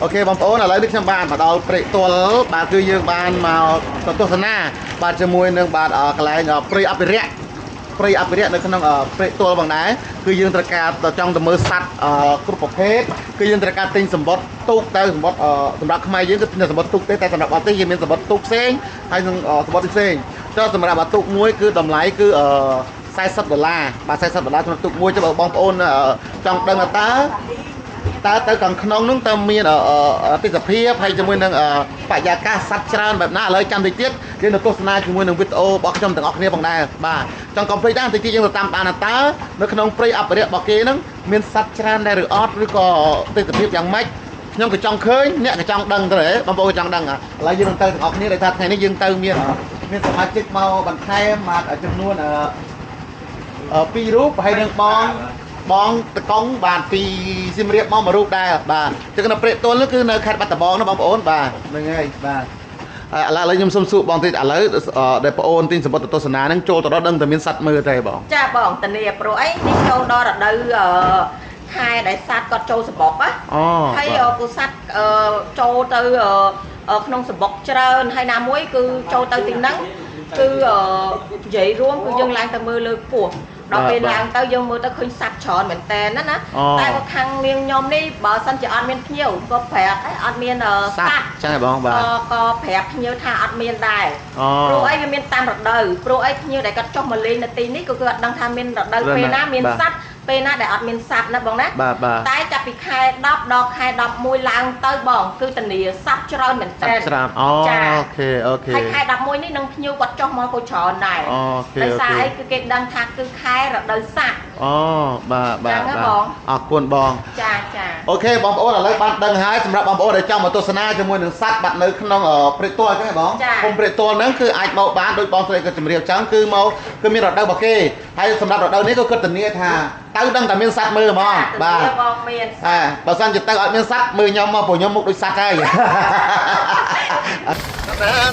អូខេបងប្អូនឥឡូវនេះខ្ញុំបានមកដល់ព្រែកទាល់បាទគឺយើងបានមកទស្សនាបាទជាមួយនឹងបាទកន្លែងព្រៃអភិរក្សនៅក្នុងព្រែកទាល់ផងដែរគឺយើងត្រូវការចង់ទៅមើលសត្វគ្រប់ប្រភេទគឺយើងត្រូវការទិញសម្បត្តិទូកតែសម្បត្តិសម្រាប់ខ្មែរយើងគឺសម្បត្តិទូកទេតែសម្រាប់អត់ទេយើងមានសម្បត្តិទូកផ្សេងហើយនឹងសម្បត្តិផ្សេងចុះសម្រាប់ទូកមួយគឺតម្លៃគឺ$40បាទ$40ក្នុងទូកមួយចុះបងប្អូនចង់ដឹងតើទៅខាងក្នុងនោះតើមានទេសភាពហើយជាមួយនឹងបរិយាកាសសត្វច្រើនបែបណាឥឡូវចាំតិចទៀតយើងទៅទស្សនាជាមួយនឹងវីដេអូរបស់ខ្ញុំទាំងអស់គ្នាផងដែរបាទចង់កុំភ្លេចដែរតិចទៀតយើងទៅតាមដានតើនៅក្នុងព្រៃអភិរក្សរបស់គេហ្នឹងមានសត្វច្រើនដែរឬអត់ឬក៏ទេសភាពយ៉ាងម៉េចខ្ញុំក៏ចង់ឃើញអ្នកក៏ចង់ដឹងទៅបងប្អូនក៏ចង់ដឹងឥឡូវយើងនឹងទៅទាំងអស់គ្នាដោយថាថ្ងៃនេះយើងទៅមានសមាជិកមកបន្ថែមមកចំនួន2រូបហើយនឹងបងតកងបាទពីសៀមរាបមកមួយរូបដែរបាទចឹងនៅព្រែកទាល់នោះគឺនៅខេត្តបាត់ដំបងណាបងប្អូនបាទហ្នឹងហើយបាទឥឡូវខ្ញុំសុំសួរបងតិចឥឡូវដែលបងអូនទិញសម្បត្តិទស្សនាហ្នឹងចូលទៅដល់ដឹងតែមានសัตว์មើលទេបងចាបងតានីព្រោះអីនេះចូលដល់រដូវខែដែលសัตว์គាត់ចូលសបុកណាហើយពូសัตว์ចូលទៅក្នុងសបុកច្រើនហើយណាមួយគឺចូលទៅទីហ្នឹងគឺនិយាយរួមគឺយើងឡើងទៅមើលលើពោះដល់ពេលឡើងទៅយើងមើលទៅឃើញសัตว์ច្រើនមែនតើណាតែគាត់ខាងនាងខ្ញុំនេះបើសិនជាអត់មានភ្ញៀវក៏ប្រាប់អីអត់មានសัตว์ចឹងហ៎បងបាទក៏ប្រាប់ភ្ញៀវថាអត់មានដែរព្រោះអីវាមានតាមរដូវព្រោះអីភ្ញៀវដែលគាត់ចុះមកលេងនៅទីនេះក៏គឺអត់ដឹងថាមានរដូវពេលណាមានសัตว์ពេលណាដែលអត់មានសัตว์ណាបងណាតែចាប់ពីខែ10ដល់ខែ11ឡើងទៅបងគឺធានាសัตว์ច្រើនមែនតើច្រើនអូខេហើយខែ11នេះនឹងភ្ញៀវគាត់ចុះមកក៏ច្រើនដែរដោយសារអីគឺគេដឹងថាគឺខែរដូវសัตว์បាទអរគុណបងចាអូខេបងប្អូនឥឡូវបានដឹងហើយសម្រាប់បងប្អូនដែលចង់មកទស្សនាជាមួយនឹងសัตว์បាត់នៅក្នុងព្រែកទាល់អញ្ចឹងហ៎បងភូមិព្រែកទាល់ហ្នឹងគឺអាចមកបានដោយបងស្រីក៏ជម្រាបចឹងគឺមកគឺមានរដូវរបស់គេហើយសម្រាប់រដូវនេះក៏គិតធានាថាទៅដឹងតែមានសัตว์មើលហ្មងបាទបងមានបើសិនជាទៅអត់មានសัตว์មើលខ្ញុំមកព្រោះខ្ញុំមុខដូចសัตว์ហើយណា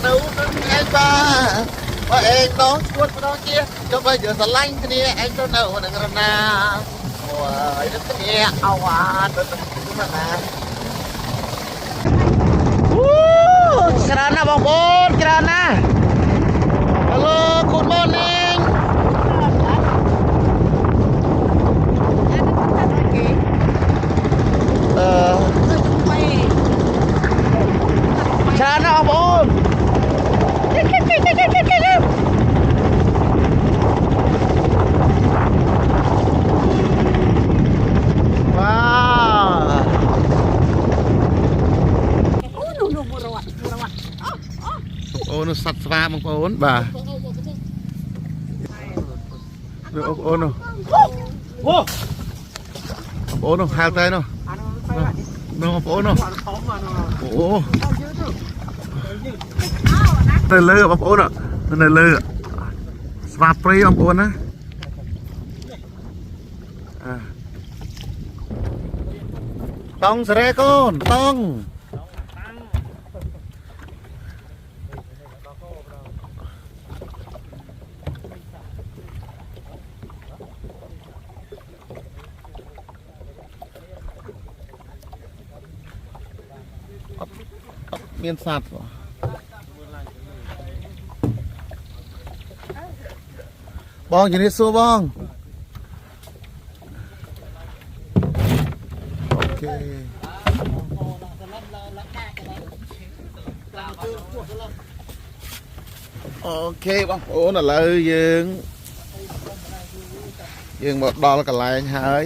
នៅឯងបាទឯងបងឈួតម្ដងទៀតចុះបើយើងស្រឡាញ់គ្នាឯងទៅនៅនឹងរណាអូយទៅគ្នាអវ៉ាទៅណាច្រើនណាស់បងប្អូនច្រើនណាស់ Hello good morningច្រើនណាស់បងប្អូនអូនសត្វស្វាបងប្អូនបាទបងប្អូននោះបងប្អូននោះហៅទៅនោះបងប្អូននោះអូទៅលើបងប្អូននៅលើស្វាព្រៃបងប្អូនណាតង់សរេកូនតង់មានសត្វបងជំរាបសួរបងអូខេអូខេបងប្អូនឥឡូវយើងមកដល់កន្លែងហើយ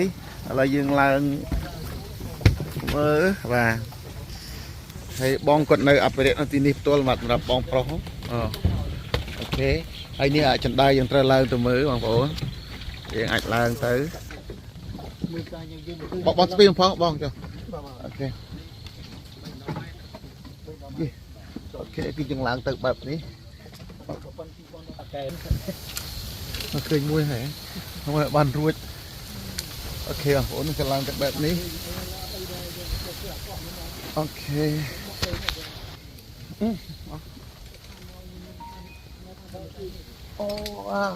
ឥឡូវយើងឡើងមើលបាទហើយបងគាត់នៅអភិរក្សនៅទីនេះផ្ទាល់សម្រាប់បងប្រុសអូខេហើយនេះចន្ទដៃយើងត្រូវឡើងទៅមើលបងប្អូនយើងអាចឡើងទៅបងស្ពីផងបងចុះអូខេគឺយើងឡើងទៅបែបនេះឃើញមួយហើយមកបានរួចអូខេបងប្អូនគឺឡើងទៅបែបនេះអូខេអូវ៉ាវ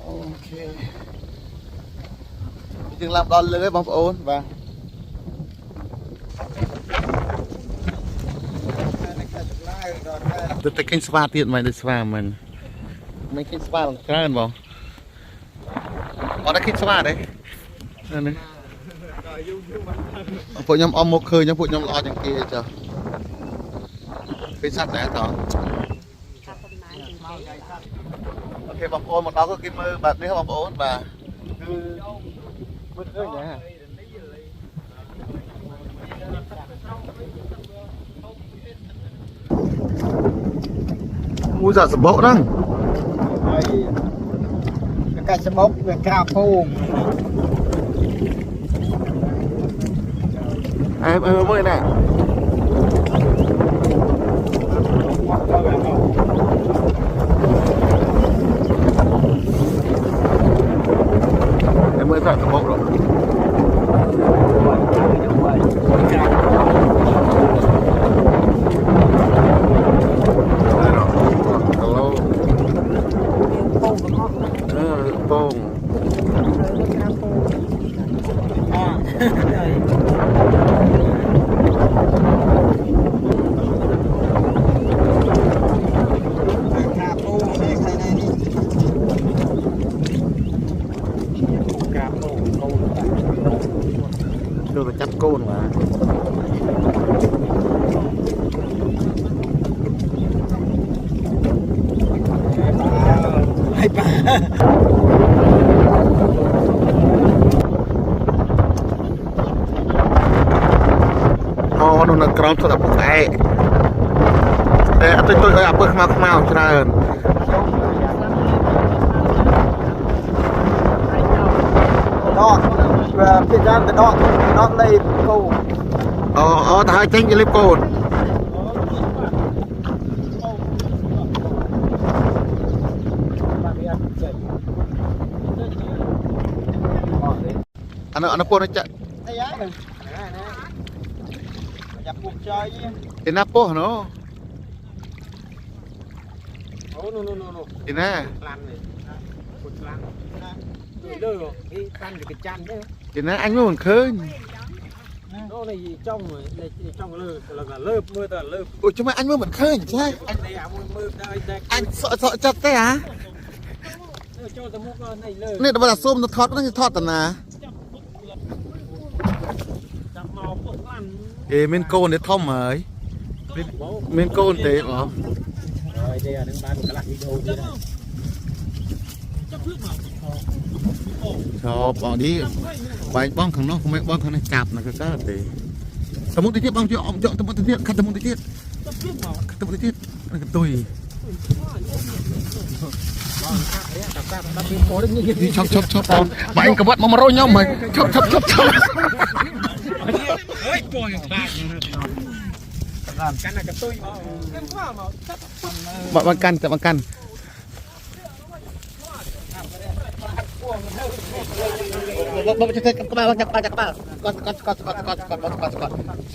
โอเคจึงlàm đòn lưới bóng ổn và tôi thấy kinh spa tiền mày được spa mình mấy kinh spa là cái hơn bóng có đã kinh spa đấy này phụ nhóm om một khơi nhóm phụ nhóm lo chẳng kia chờ cái sát rẻ thở ok bóng ổn một đó có cái mơ bạn biết bóng ổn và mất khơi nhá mua giả sập bộ đó cái sập bốc về cà phô em mới này em mới giả sập bộ rồi chấp côn mà hay bà nó là crom thật là bụng ai tôi ơi bước mau ra đó cái gian từ đó đây cô ta hai chính cái clip cô anh cô nó chạy cái nắp cô nó cái nè cái nè anh mới còn khơi nó này gì trong rồi này trong là lớp mưa là lớp ôi chúng mày anh mới vẫn khơi chứ anh sợ chặt thế hả nên là xôm nó thoát tận à ê men côn để thông rồi men côn thế mà rồi đây là đang bán cái lại video chứ cho bỏ đi bài bong thằng nó không mấy bong thằng này chạp là cái để tao muốn tiếp bong cho ông chọn tao muốn tiếp khát tao muốn tiếp tôi chọc con mà anh cầm bắt mà rôi nhau mày chọc bằng căn Bapak cerita ke bawah cepat.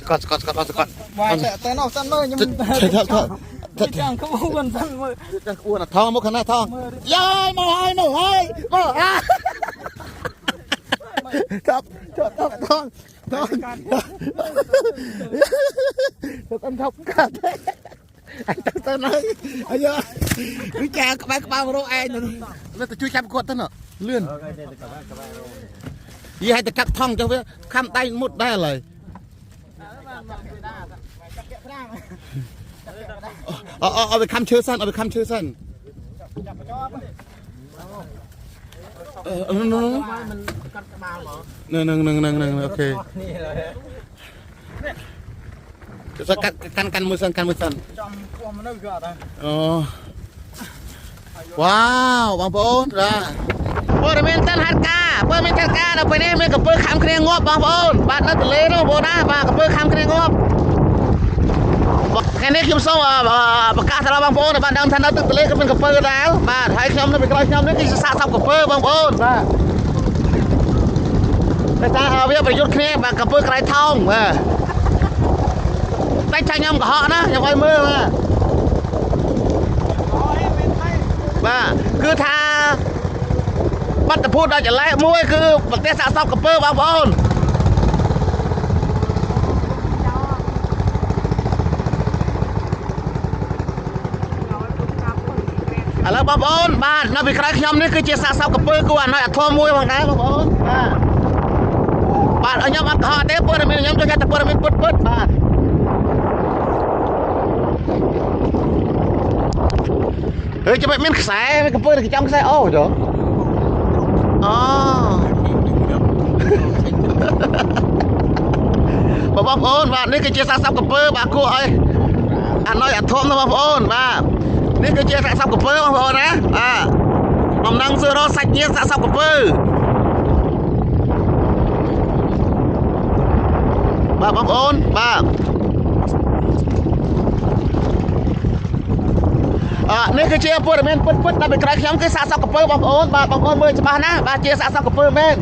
Kot. Vài sẽ tới nó săn mơ nhưng Thôi. chẳng không buồn săn mơ. Chẳng uổng là thong một khả năng thong. Yai mồ hôi. Thong. Anh thọc cả thế. Anh tao nói. Anh ơi. Cứ chà các bạn rồi anh. Nó chui chăm quật thế nào. Lươn. Vì hay ta cắt thong cho với khăm tay một đây rồi. Ở về khăm chưa sân. Nâng, ok. Sao căn mưa sân. Wow, bang pon ra. Pon men tan harga, pon men harga dah pene men kepul kham kene ngop bang pon. Bat na tele no pon na, ba kepul kham kene ngop. Keneខ្ញុំសូមប្រកាសដល់បងប្អូនបានដឹងថានៅទឹកទន្លេក៏មានកពើដែរបាទហើយខ្ញុំនៅពីក្រោយខ្ញុំនេះគឺសាកសពកពើបងប្អូនបាទតែថាវាប្រយុទ្ធគ្នាបាទកពើក្រៃថោងបាទតែខ្ញុំកុហកណាខ្ញុំឲ្យមើលបាទគឺថា បាត់ទៅพูดដល់ចលែកមួយគឺប្រទេសសាកសពកំពើបងប្អូនឥឡូវបងប្អូនបាទនៅពីក្រោយខ្ញុំនេះគឺជាសាកសពកំពើគួរអនុញ្ញាតធម៌មួយផងដែរបងប្អូនបាទខ្ញុំអត់កុហកទេព័ត៌មានខ្ញុំចូលតែព័ត៌មានពិតបាទហើយចាំមានខ្សែកំពើទៅចំខ្សែអូចុះអូបងប្អូនបាទនេះគឺជាសាកសពកំពើបាទគួរឲ្យអនុញ្ញាតធម៌ណាបងប្អូនបាទនេះគឺជាសាកសពកំពើបងប្អូនណាបំណងសួររកសាច់ញាតិសាកសពកំពើបាទបងប្អូនបាទនេះគឺជាព័ត៌មានពិតៗដល់ពីក្រោយខ្ញុំគឺសាកសពកំពើបងប្អូនបាទបងប្អូនមើលច្បាស់ណាបាទជាសាកសពកំពើមែន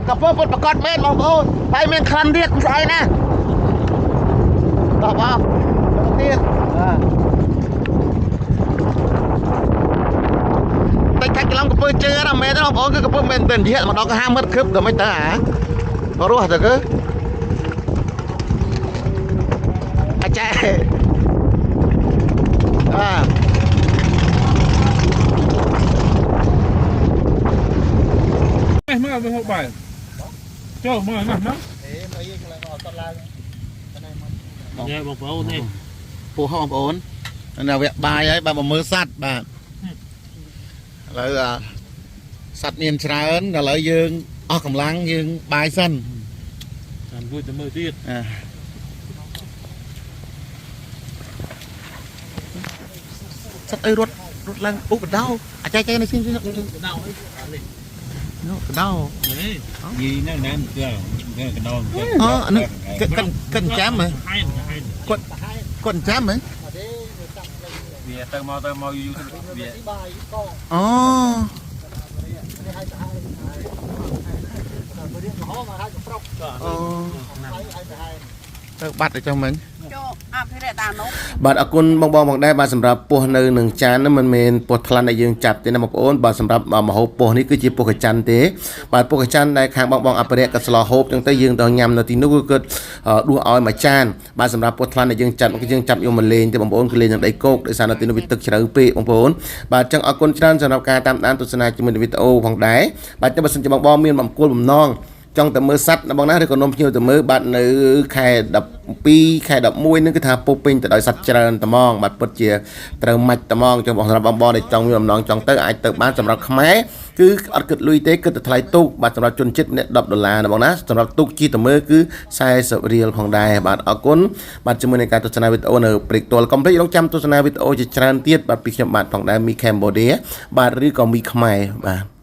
កំពើពិតប្រកបមែនបងប្អូនហើយមានក្លិនទៀតស្អីណាបាទទៀតតែកាច់ក្លំកំពើជើណាមែនទេបងប្អូនគឺកំពើមែនទេនិយាយមកដល់50ម៉ឺនគឹបក៏មិនទៅរស់ទៅគឺអាចែមកហូបបាយចូលមកណាមកញ៉ែបងប្អូននេះពូហោបងប្អូននៅវគ្គបាយហើយបាទមកមើលសัตว์បាទឥឡូវសัตว์មានច្រើនឥឡូវយើងអស់កម្លាំងយើងបាយសិនតាមគួយទៅមើលទៀតសត្វអីរត់ឡើងឧបដោអាចែកនៅស៊ីនដោកដោយីនៅណាមកកដោនេះកិនចាំហ៎គាត់ចាំហ៎វាទៅមកយូរវាអូទៅបាត់ទៅចុះមិញបាទអរគុណបងបងដែរបាទសម្រាប់ពោះនៅនឹងចានហ្នឹងមិនមែនពោះថ្លាន់ដែលយើងចាប់ទេណាបងប្អូនបាទសម្រាប់មហូបពោះនេះគឺជាពោះកញ្ច័ន្ទទេបាទពោះកញ្ច័ន្ទដែលខាងបងអភិរក្សក៏ស្លោហូបចឹងទៅយើងដល់ញ៉ាំនៅទីនោះគឺគាត់ដួសឲ្យមួយចានបាទសម្រាប់ពោះថ្លាន់ដែលយើងចាប់យកមកលេងទេបងប្អូនគឺលេងនឹងដីគោកដោយសារនៅទីនោះវាទឹកជ្រៅពេកបងប្អូនបាទចឹងអរគុណច្រើនសម្រាប់ការតាមដានទស្សនាជាមួយវីដេអូផងដែរបាទបើសិនជាបងមានបំគល់បំណងចង់ទៅមើលសัตว์ណាបងណាឬក៏នាំភ្ញៀវទៅមើលបាទនៅខែ12ខែ11នឹងគឺថាពុះពេញទៅដោយសัตว์ច្រើនត្មងបាទពិតជាត្រូវមាច់ត្មងចឹងបងសម្រាប់បងដែលចង់មានបំណងចង់ទៅអាចទៅបានសម្រាប់ខ្មែរគឺអត់គិតលុយទេគិតតែថ្លៃទូកបាទសម្រាប់ជនជាតិម្នាក់$10ណាបងណាសម្រាប់ទូកជិះទៅមើលគឺ40រៀលផងដែរបាទអរគុណបាទជាមួយនឹងការទស្សនាវីដេអូនៅព្រែកទាល់កុំភ្លេចរងចាំទស្សនាវីដេអូជាច្រើនទៀតបាទពីខ្ញុំបាទផងដែរមី Cambodia បាទឬក៏មីខ្មែរបាទ